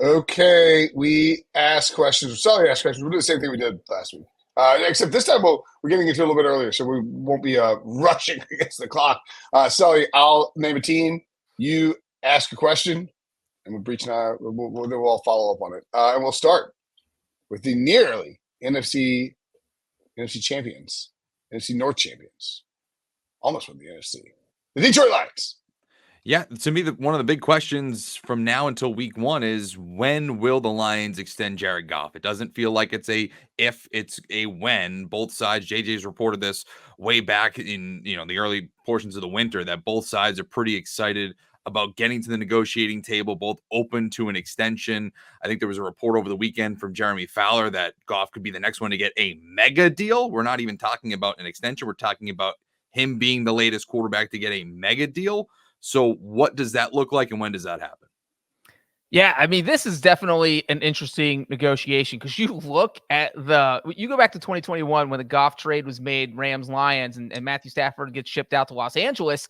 Okay, we ask questions. Sally asked questions. We'll do the same thing we did last week. Except this time we're getting into it a little bit earlier, so we won't be rushing against the clock. Sally, I'll name a team. You ask a question, and Breach and I we'll all follow up on it. And we'll start with the nearly NFC champions, NFC North champions, almost won the NFC. The Detroit Lions. Yeah, to me, one of the big questions from now until week one is when will the Lions extend Jared Goff? It doesn't feel like it's a if, it's a when. Both sides, JJ's reported this way back in the early portions of the winter that both sides are pretty excited about getting to the negotiating table, both open to an extension. I think there was a report over the weekend from Jeremy Fowler that Goff could be the next one to get a mega deal. We're not even talking about an extension. We're talking about him being the latest quarterback to get a mega deal. So what does that look like and when does that happen? Yeah, I mean, this is definitely an interesting negotiation because you go back to 2021 when the Goff trade was made, Rams-Lions, and Matthew Stafford gets shipped out to Los Angeles.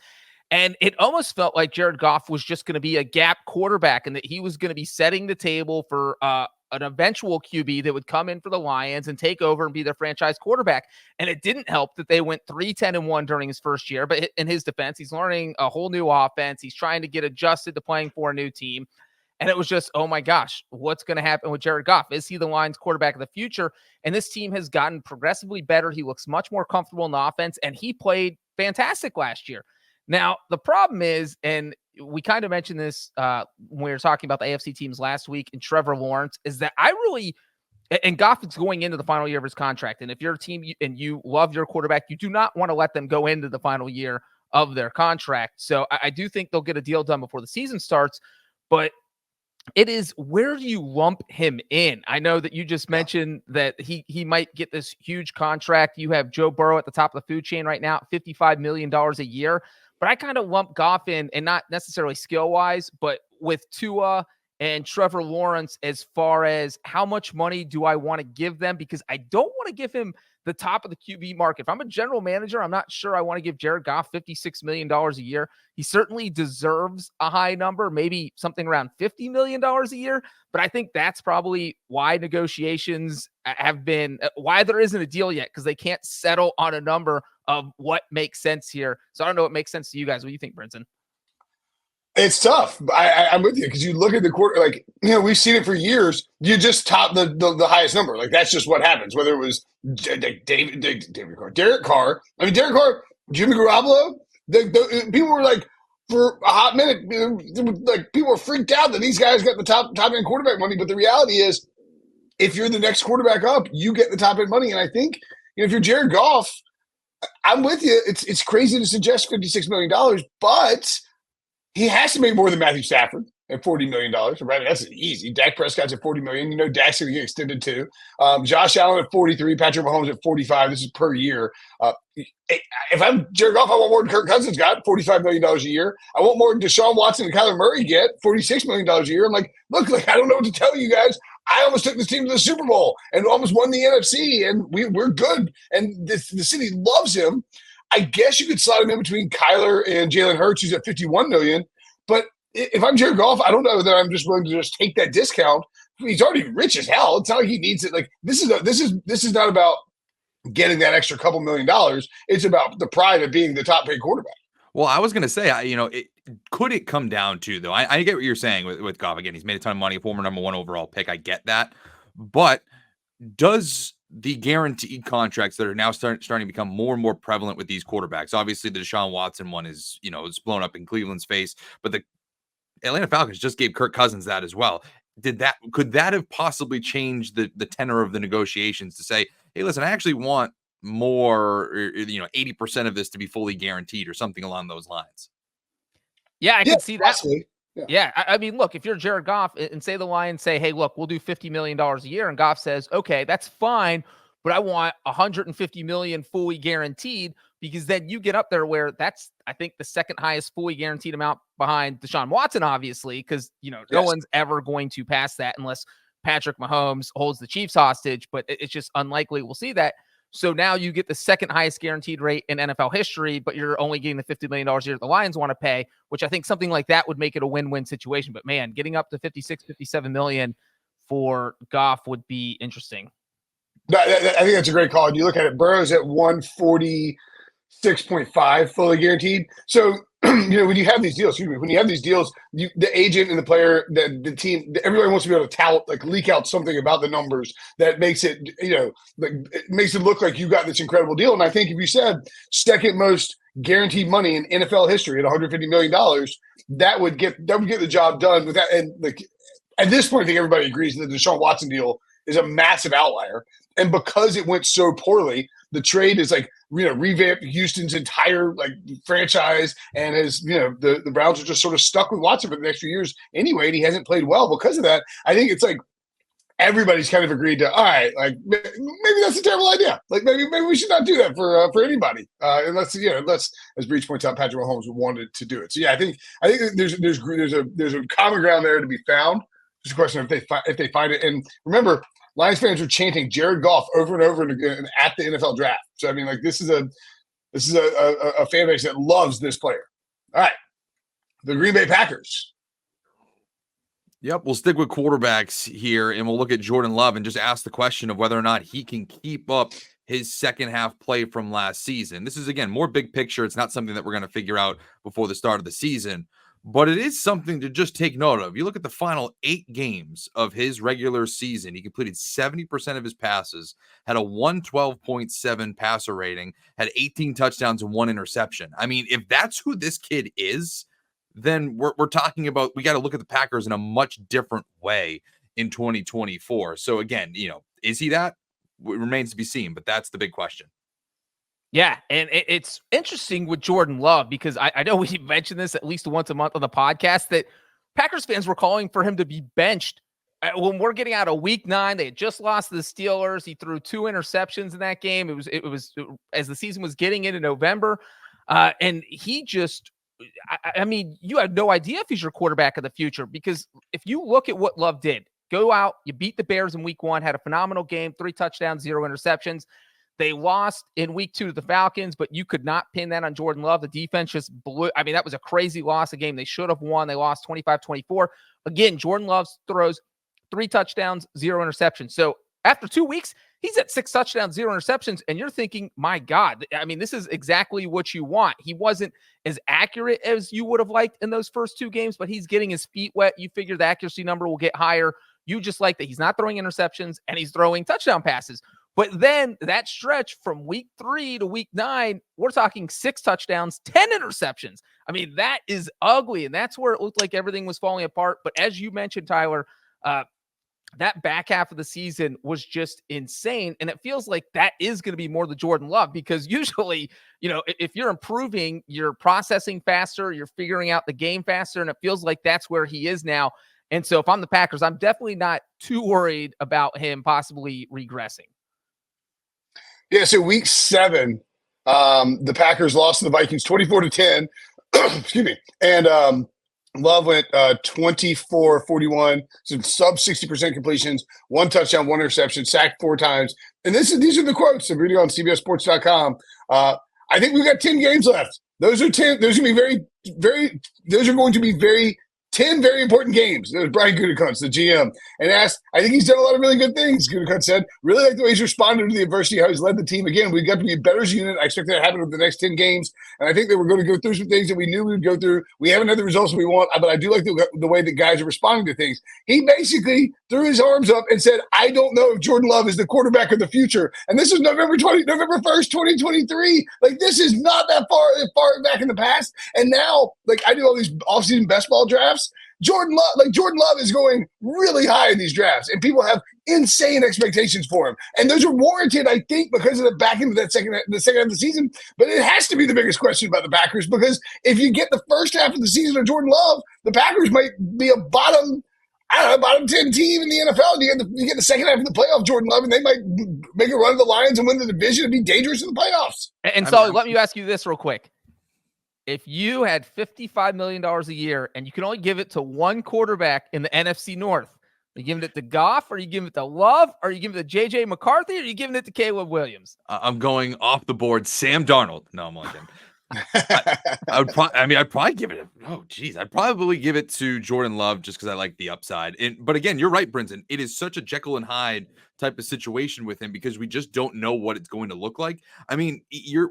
And it almost felt like Jared Goff was just going to be a gap quarterback and that he was going to be setting the table for an eventual QB that would come in for the Lions and take over and be their franchise quarterback. And it didn't help that they went 3-10-1 during his first year. But in his defense, he's learning a whole new offense. He's trying to get adjusted to playing for a new team. And it was just, oh my gosh, what's going to happen with Jared Goff? Is he the Lions quarterback of the future? And this team has gotten progressively better. He looks much more comfortable in the offense, and he played fantastic last year. Now, the problem is, and we kind of mentioned this when we were talking about the AFC teams last week, and Trevor Lawrence, is that and Goff is going into the final year of his contract. And if you're a team and you love your quarterback, you do not want to let them go into the final year of their contract. So I do think they'll get a deal done before the season starts, but it is, where do you lump him in? I know that you just mentioned that he might get this huge contract. You have Joe Burrow at the top of the food chain right now, $55 million a year. But I kind of lump Goff in, and not necessarily skill-wise, but with Tua and Trevor Lawrence as far as how much money do I want to give them, because I don't want to give him the top of the QB market. If I'm a general manager, I'm not sure I want to give Jared Goff $56 million a year. He certainly deserves a high number, maybe something around $50 million a year. But I think that's probably why negotiations have been, why there isn't a deal yet, because they can't settle on a number of what makes sense here. So I don't know what makes sense to you guys. What do you think, Brinson? It's tough. I'm with you because you look at the quarter, we've seen it for years. You just top the highest number. Like, that's just what happens. Whether it was David Carr, Derek Carr. I mean, Derek Carr, Jimmy Garoppolo. People were like, for a hot minute, like, people were freaked out that these guys got the top end quarterback money. But the reality is, if you're the next quarterback up, you get the top end money. And I think if you're Jared Goff, I'm with you. It's crazy to suggest $56 million, but he has to make more than Matthew Stafford at $40 million. Right? That's easy. Dak Prescott's at $40 million. Dak's going to get extended too. Josh Allen at 43, Patrick Mahomes at 45. This is per year. If I'm Jared Goff, I want more than Kirk Cousins got, $45 million a year. I want more than Deshaun Watson and Kyler Murray get, $46 million a year. I'm like, look, I don't know what to tell you guys. I almost took this team to the Super Bowl and almost won the NFC, and we're good. And the city loves him. I guess you could slide him in between Kyler and Jalen Hurts, who's at $51 million. But if I'm Jared Goff, I don't know that I'm just willing to just take that discount. He's already rich as hell. It's not like he needs it. Like, this is not about getting that extra couple $1 million. It's about the pride of being the top paid quarterback. Well, I was going to say, could it come down to, though? I get what you're saying with Goff. Again, he's made a ton of money, former number one overall pick. I get that. But does the guaranteed contracts that are now starting to become more and more prevalent with these quarterbacks? Obviously, the Deshaun Watson one is blown up in Cleveland's face, but the Atlanta Falcons just gave Kirk Cousins that as well. Could that have possibly changed the tenor of the negotiations to say, hey, listen, I actually want more, 80% of this to be fully guaranteed or something along those lines? Yeah, I can see that. Possibly. Yeah. I mean, look, if you're Jared Goff and say the Lions say, hey, look, we'll do $50 million a year. And Goff says, okay, that's fine, but I want $150 million fully guaranteed, because then you get up there where that's, I think, the second highest fully guaranteed amount behind Deshaun Watson, obviously, because, no one's ever going to pass that unless Patrick Mahomes holds the Chiefs hostage, but it's just unlikely we'll see that. So now you get the second highest guaranteed rate in NFL history, but you're only getting the $50 million a year the Lions want to pay, which I think something like that would make it a win-win situation. But man, getting up to 56, 57 million for Goff would be interesting. I think that's a great call. And you look at it, Burrow's at 146.5 fully guaranteed. So, when you have these deals, the agent and the player, the team, everybody wants to be able to tout, like leak out something about the numbers that makes it, it makes it look like you got this incredible deal. And I think if you said second most guaranteed money in NFL history at $150 million, that would get the job done with that. And like at this point, I think everybody agrees that the Deshaun Watson deal is a massive outlier. And because it went so poorly, the trade is revamped Houston's entire franchise, and the Browns are just sort of stuck with Watson for the next few years anyway, and he hasn't played well because of that. I think it's everybody's kind of agreed to, all right, maybe that's a terrible idea. Maybe we should not do that for anybody, unless as Breach points out, Patrick Mahomes wanted to do it. So yeah, I think there's a common ground there to be found. Just a question if they find it. And remember, Lions fans are chanting Jared Goff over and over and at the NFL draft. So I mean, this is a fan base that loves this player. All right, the Green Bay Packers. Yep, we'll stick with quarterbacks here, and we'll look at Jordan Love and just ask the question of whether or not he can keep up his second half play from last season. This is, again, more big picture. It's not something that we're going to figure out before the start of the season, but it is something to just take note of. You look at the final 8 games of his regular season, he completed 70% of his passes, had a 112.7 passer rating, had 18 touchdowns and 1 interception. I mean, if that's who this kid is, then we're talking about, we got to look at the Packers in a much different way in 2024. So again, is he that? It remains to be seen, but that's the big question. Yeah, and it's interesting with Jordan Love because I know we mentioned this at least once a month on the podcast that Packers fans were calling for him to be benched when we're getting out of Week 9. They had just lost to the Steelers. He threw 2 interceptions in that game. It was as the season was getting into November, and he just. I mean, you have no idea if he's your quarterback of the future because if you look at what Love did, go out, you beat the Bears in Week 1, had a phenomenal game, 3 touchdowns, 0 interceptions. They lost in Week 2 to the Falcons, but you could not pin that on Jordan Love. The defense just blew. I mean, that was a crazy loss, a game they should have won. They lost 25-24. Again, Jordan Love throws 3 touchdowns, 0 interceptions. So after 2 weeks, he's at 6 touchdowns, 0 interceptions, and you're thinking, my God, I mean, this is exactly what you want. He wasn't as accurate as you would have liked in those first 2 games, but he's getting his feet wet. You figure the accuracy number will get higher. You just like that he's not throwing interceptions and he's throwing touchdown passes. But then that stretch from Week 3 to Week 9, we're talking 6 touchdowns, 10 interceptions. I mean, that is ugly, and that's where it looked like everything was falling apart. But as you mentioned, Tyler, that back half of the season was just insane. And it feels like that is going to be more the Jordan Love because usually, if you're improving, you're processing faster, you're figuring out the game faster. And it feels like that's where he is now. And so if I'm the Packers, I'm definitely not too worried about him possibly regressing. Yeah. So Week 7, the Packers lost to the Vikings 24-10. Excuse me. And, Love went 24-41, so sub 60% completions, 1 touchdown, 1 interception, sacked 4 times. And these are the quotes. I'm reading on CBSSports.com. I think we've got 10 games left. Those are 10. Those are going to be very 10 very important games. It was Brian Gutekunst, the GM, and asked, I think he's done a lot of really good things, Gutekunst said. Really like the way he's responded to the adversity, how he's led the team. Again, we've got to be a better as a unit. I expect that to happen over the next 10 games. And I think that we're going to go through some things that we knew we would go through. We haven't had the results we want, but I do like the way that guys are responding to things. He basically threw his arms up and said, I don't know if Jordan Love is the quarterback of the future. And this is November 1st, 2023. Like, this is not that far back in the past. And now, I do all these offseason best ball drafts. Jordan Love is going really high in these drafts, and people have insane expectations for him. And those are warranted, I think, because of the back end of the second half of the season. But it has to be the biggest question about the Packers, because if you get the first half of the season of Jordan Love, the Packers might be a bottom 10 team in the NFL. You get the second half of the playoff, Jordan Love, and they might make a run of the Lions and win the division and be dangerous in the playoffs. And so let me ask you this real quick. If you had $55 million a year and you can only give it to one quarterback in the NFC North, Are you giving it to Goff? Are you giving it to Love? Are you giving it to JJ McCarthy? Or are you giving it to Caleb Williams? I'm going off the board. Sam Darnold. No, I'm only kidding. I'd probably give it. I'd probably give it to Jordan Love just because I like the upside. But again, you're right, Brinson. It is such a Jekyll and Hyde type of situation with him because we just don't know what it's going to look like. I mean,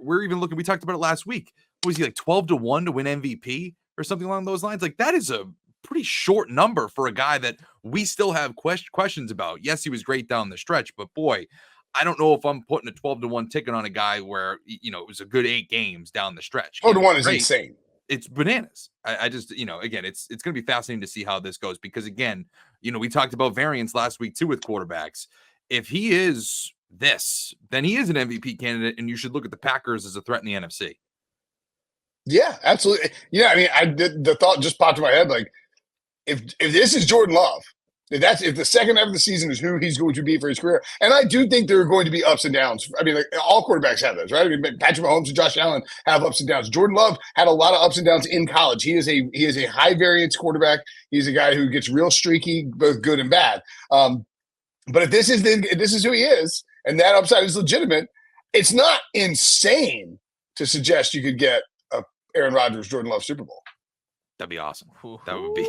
we're even looking. We talked about it last week. Was he like 12-1 to win MVP or something along those lines? Like that is a pretty short number for a guy that we still have questions about. Yes, he was great down the stretch, but boy, I don't know if I'm putting a 12-1 ticket on a guy where, it was a good 8 games down the stretch. 12-1 is insane. It's bananas. I just, again, it's going to be fascinating to see how this goes because, again, we talked about variance last week too with quarterbacks. If he is this, then he is an MVP candidate, and you should look at the Packers as a threat in the NFC. Yeah, absolutely. Yeah, I mean, the thought just popped in my head, like, if this is Jordan Love, if the second half of the season is who he's going to be for his career, and I do think there are going to be ups and downs. I mean, like all quarterbacks have those, right? I mean, Patrick Mahomes and Josh Allen have ups and downs. Jordan Love had a lot of ups and downs in college. He is a high variance quarterback. He's a guy who gets real streaky, both good and bad. But if this is who he is, and that upside is legitimate, it's not insane to suggest you could get a Aaron Rodgers, Jordan Love Super Bowl. That'd be awesome. That would be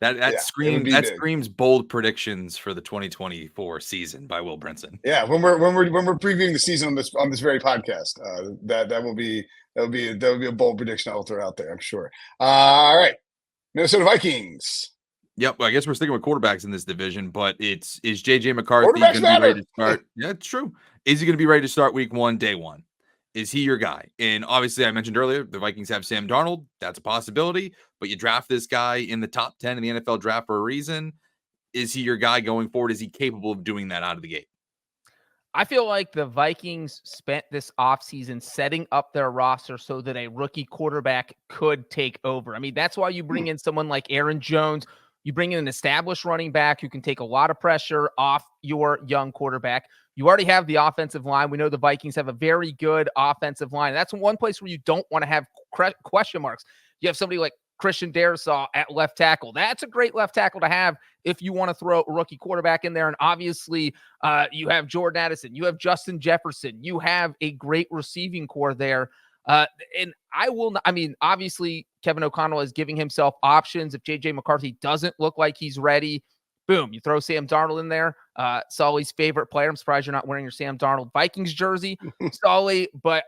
that screams bold predictions for the 2024 season by Will Brinson. Yeah, when we're previewing the season on this very podcast, that will be a bold prediction I will throw out there, I'm sure. All right, Minnesota Vikings. Yep, well, I guess we're sticking with quarterbacks in this division, but is JJ McCarthy going to be ready to start? Yeah, it's true. Is he going to be ready to start week 1, day 1? Is he your guy? And obviously, I mentioned earlier, the Vikings have Sam Darnold. That's a possibility, but you draft this guy in the top 10 in the NFL draft for a reason. Is he your guy going forward? Is he capable of doing that out of the gate? I feel like the Vikings spent this offseason setting up their roster so that a rookie quarterback could take over. I mean, that's why you bring in someone like Aaron Jones. You bring in an established running back who can take a lot of pressure off your young quarterback. You already have the offensive line. We know the Vikings have a very good offensive line. That's one place where you don't want to have question marks. You have somebody like Christian Darrisaw at left tackle. That's a great left tackle to have if you want to throw a rookie quarterback in there. And obviously, you have Jordan Addison. You have Justin Jefferson. You have a great receiving core there. And obviously, Kevin O'Connell is giving himself options. If JJ McCarthy doesn't look like he's ready, boom, you throw Sam Darnold in there. Sully's favorite player. I'm surprised you're not wearing your Sam Darnold Vikings jersey, Sully. But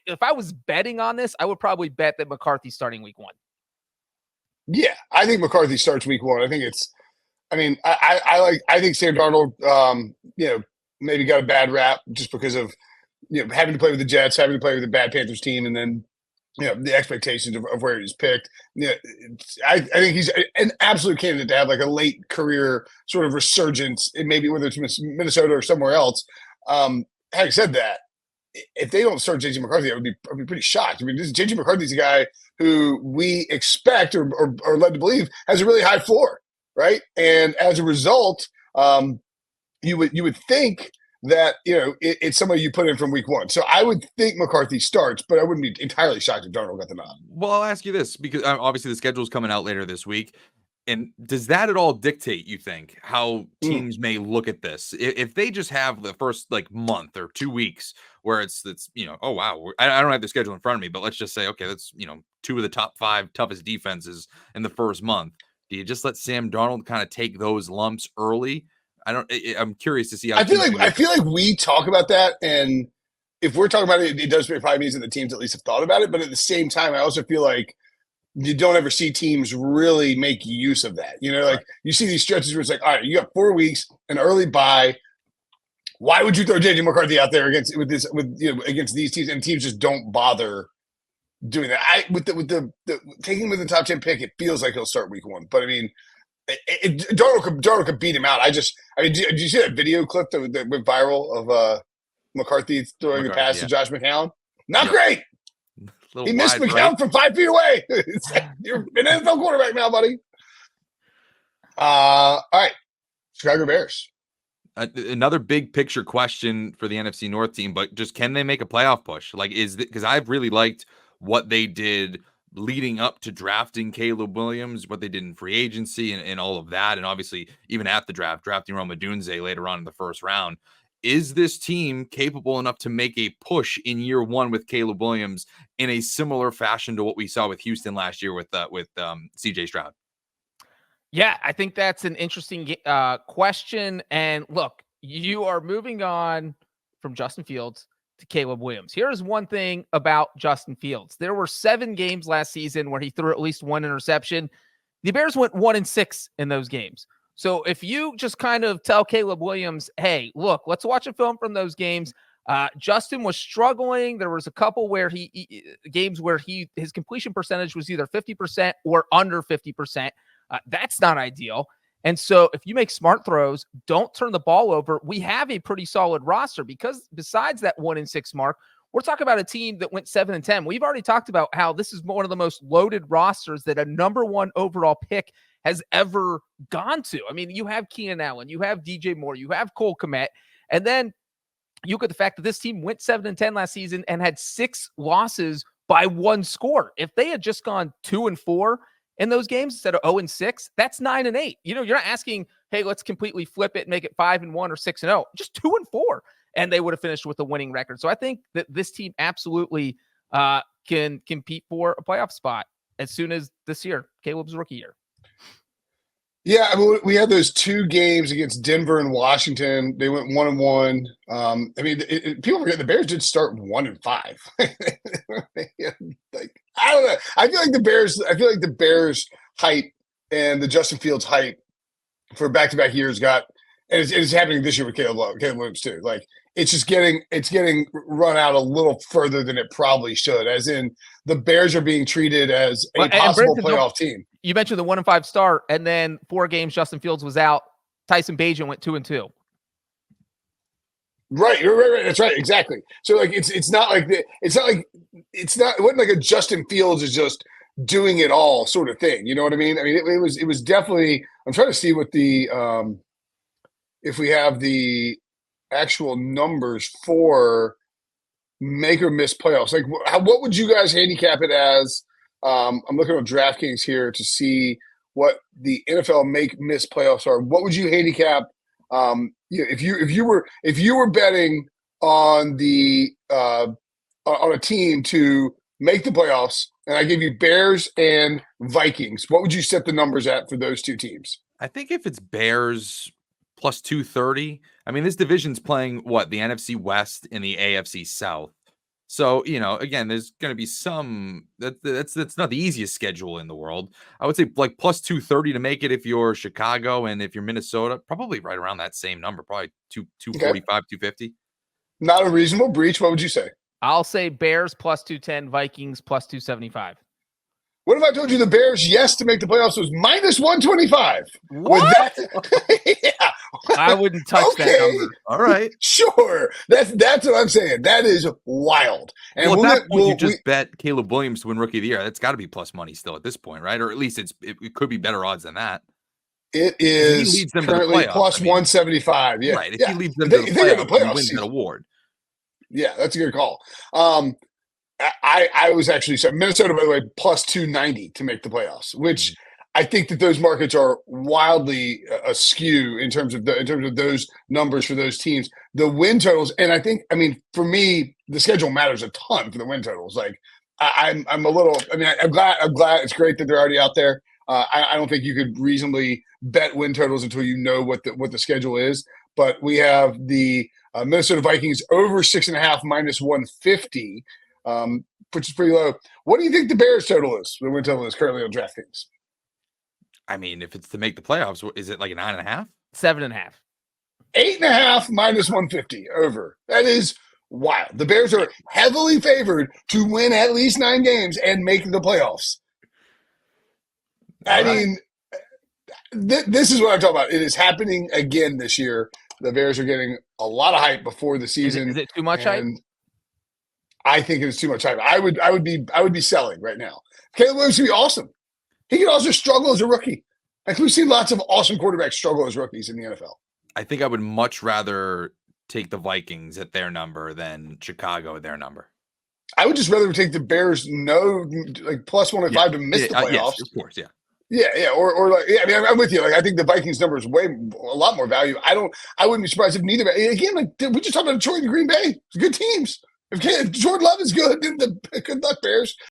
if I was betting on this, I would probably bet that McCarthy's starting week 1. Yeah, I think McCarthy starts week 1. I think I think Sam Darnold, maybe got a bad rap just because of, having to play with the Jets, having to play with a bad Panthers team, and then, the expectations of where he's picked. I think he's an absolute candidate to have like a late career sort of resurgence, and maybe whether it's Minnesota or somewhere else. Having said that, if they don't start JJ McCarthy, I'd be pretty shocked. I mean, JJ McCarthy's a guy who we expect or led to believe has a really high floor, right? And as a result, you would think that it's somebody you put in from week 1. So I would think McCarthy starts, but I wouldn't be entirely shocked if Darnold got the nod. Well, I'll ask you this because obviously the schedule is coming out later this week. And does that at all dictate, you think, how teams may look at this? If they just have the first month or 2 weeks where it's oh wow, I don't have the schedule in front of me, but let's just say, okay, that's 2 of the top 5 toughest defenses in the first month. Do you just let Sam Darnold kind of take those lumps early? I'm curious to see how. I feel like we talk about that, and if we're talking about it, it does probably mean that the teams at least have thought about it. But at the same time, I also feel like you don't ever see teams really make use of that. You see these stretches where it's like, all right, you got 4 weeks, an early bye. Why would you throw JJ McCarthy out there against these teams, and teams just don't bother doing that? With the taking him with the top 10 pick, it feels like he'll start week 1. But I mean, Darnold could beat him out. Did you see that video clip that went viral of McCarthy throwing the pass to Josh McCown? Not great. He missed McCown from 5 feet away. You're an NFL quarterback now, buddy. All right, Chicago Bears. Another big picture question for the NFC North team, but just can they make a playoff push? Because I've really liked what they did leading up to drafting Caleb Williams, what they did in free agency and all of that, and obviously even at the draft, drafting Rome Odunze later on in the first round. Is this team capable enough to make a push in year one with Caleb Williams in a similar fashion to what we saw with Houston last year with CJ Stroud? Yeah, I think that's an interesting question. And look, you are moving on from Justin Fields to Caleb Williams. Here's one thing about Justin Fields. There were 7 games last season where he threw at least 1 interception. The Bears went 1-6 in those games. So if you just kind of tell Caleb Williams, hey, look, let's watch a film from those games. Justin was struggling. There was a couple where games where his completion percentage was either 50% or under 50%. That's not ideal. And so if you make smart throws, don't turn the ball over, we have a pretty solid roster, because besides that 1-6 mark, we're talking about a team that went 7-10. We've already talked about how this is one of the most loaded rosters that a number 1 overall pick has ever gone to. I mean, you have Keenan Allen, you have DJ Moore, you have Cole Kmet, and then you look at the fact that this team went 7-10 last season and had 6 losses by 1 score. If they had just gone 2-4 in those games instead of 0-6, that's 9-8. You know, you're not asking, hey, let's completely flip it and make it 5-1 or 6-0, just 2-4, and they would have finished with a winning record. So I think that this team absolutely can compete for a playoff spot as soon as this year, Caleb's rookie year. Yeah, I mean, we had those 2 games against Denver and Washington. They went 1-1. I mean, people forget the Bears did start 1-5. Like, I don't know. I feel like the Bears hype and the Justin Fields hype for back-to-back years got, and it's happening this year with Caleb Williams too. Like, it's getting run out a little further than it probably should. As in, the Bears are being treated as a possible playoff team. You mentioned the 1-5 start, and then 4 games Justin Fields was out. Tyson Bagent went 2-2. Right. That's right. Exactly. So like, it wasn't like a Justin Fields is just doing it all sort of thing. You know what I mean? I mean, it was definitely. I'm trying to see what the if we have the actual numbers for make or miss playoffs. Like, what would you guys handicap it as? I'm looking at DraftKings here to see what the NFL make miss playoffs are. What would you handicap? If you were betting on on a team to make the playoffs, and I give you Bears and Vikings, what would you set the numbers at for those 2 teams? I think if it's Bears plus 230, I mean, this division's playing what, the NFC West and the AFC South. So, you know, again, there's going to be some that's not the easiest schedule in the world. I would say like plus 230 to make it if you're Chicago, and if you're Minnesota, probably right around that same number, probably 245, 250. Not a reasonable breach. What would you say? I'll say Bears plus 210, Vikings plus 275. What if I told you the Bears, yes, to make the playoffs was minus 125? What? Yeah. I wouldn't touch that number. All right. Sure. That's what I'm saying. That is wild. And well, at that point, you just bet Caleb Williams to win Rookie of the Year. That's got to be plus money still at this point, right? Or at least it could be better odds than that. It is leads them currently to the plus 175. Yeah. Right. If he leads them to the playoffs, he wins that award. Yeah, that's a good call. I was actually Minnesota, by the way, plus 290 to make the playoffs, which I think that those markets are wildly askew in terms of those numbers for those teams. The win totals, and I mean, for me, the schedule matters a ton for the win totals. Like, I'm a little. I mean, I'm glad. It's great that they're already out there. I don't think you could reasonably bet win totals until you know what the schedule is. But we have the Minnesota Vikings over 6.5 minus 150. Which is pretty low. What do you think the Bears total is? The win total is currently on DraftKings. I mean, if it's to make the playoffs, is it like a 9.5? 7.5. 8.5 minus 150 over. That is wild. The Bears are heavily favored to win at least 9 games and make the playoffs. I mean, this is what I'm talking about. It is happening again this year. The Bears are getting a lot of hype before the season. Is it too much hype? I think it's too much hype. I would be selling right now. Caleb Williams would be awesome. He could also struggle as a rookie. Like, we've seen lots of awesome quarterbacks struggle as rookies in the NFL. I think I would much rather take the Vikings at their number than Chicago at their number. I would just rather take the Bears like plus 105 to miss the playoffs. Yes, of course, yeah. Yeah, or like, yeah, I mean, I'm with you. Like, I think the Vikings number is a lot more value. I wouldn't be surprised if neither. Again, like we just talked about Detroit and Green Bay, good teams. If Jordan Love is good, then good luck, Bears.